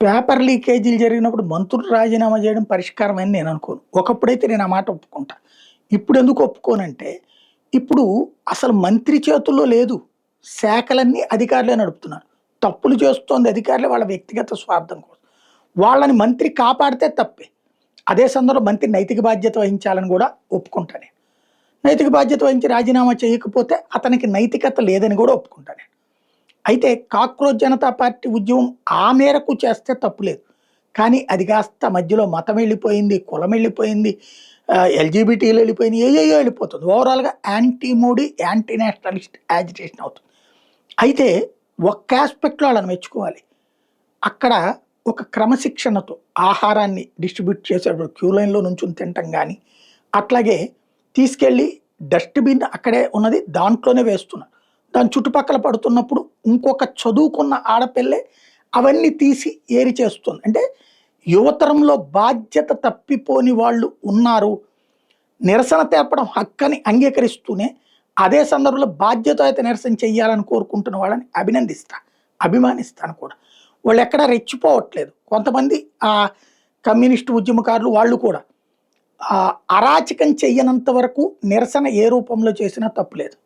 Paper లీకేజీలు జరిగినప్పుడు మంత్రులు రాజీనామా చేయడం పరిష్కారం అని నేను అనుకోను. ఒకప్పుడైతే నేను ఆ మాట ఒప్పుకుంటా. ఇప్పుడు ఎందుకు ఒప్పుకోనంటే, ఇప్పుడు అసలు మంత్రి చేతుల్లో లేదు. శాఖలన్నీ అధికారులే నడుపుతున్నారు. తప్పులు చేస్తోంది అధికారులే వాళ్ళ వ్యక్తిగత స్వార్థం కోసం. వాళ్ళని మంత్రి కాపాడితే తప్పే. అదే సందర్భంలో మంత్రి నైతిక బాధ్యత వహించాలని కూడా ఒప్పుకుంటా నేను. నైతిక బాధ్యత వహించి రాజీనామా చేయకపోతే అతనికి నైతికత లేదని కూడా ఒప్పుకుంటా నేను. అయితే కాక్రోచ్ జనతా పార్టీ ఉద్యమం ఆ మేరకు చేస్తే తప్పులేదు. కానీ అది కాస్త మధ్యలో మతం వెళ్ళిపోయింది, కులం వెళ్ళిపోయింది, ఎల్‌జీబీటీలు వెళ్ళిపోయినాయి, ఏయేయో వెళ్ళిపోతుంది. ఓవరాల్‌గా anti Modi, anti Nationalist agitation అవుతుంది. అయితే ఒక్క ఆస్పెక్ట్‌లో వాళ్ళని మెచ్చుకోవాలి. అక్కడ ఒక క్రమశిక్షణతో ఆహారాన్ని డిస్ట్రిబ్యూట్ చేసేటప్పుడు క్యూ లైన్‌లో నుంచొని తినటం గానీ, అట్లాగే తీసుకెళ్ళి డస్ట్‌బిన్ అక్కడే ఉన్నది దాంట్లోనే వేస్తున్నారు. దాని చుట్టుపక్కల పడుతున్నప్పుడు ఇంకొక చదువుకున్న ఆడపిల్లే అవన్నీ తీసి ఏరి చేస్తుంది. అంటే యువతరంలో బాధ్యత తప్పిపోని వాళ్ళు ఉన్నారు. నిరసన తెలపడం హక్కని అంగీకరిస్తూనే, అదే సందర్భంలో బాధ్యతాయుత నిరసన చెయ్యాలని కోరుకుంటున్న వాళ్ళని అభినందిస్తా. అభిమానిస్తాను కూడా. వాళ్ళెక్కడా రెచ్చిపోవట్లేదు. కొంతమంది కమ్యూనిస్టు ఉద్యమకారులు వాళ్ళు కూడా అరాచకం చెయ్యనంత వరకు నిరసన ఏ రూపంలో చేసినా తప్పులేదు.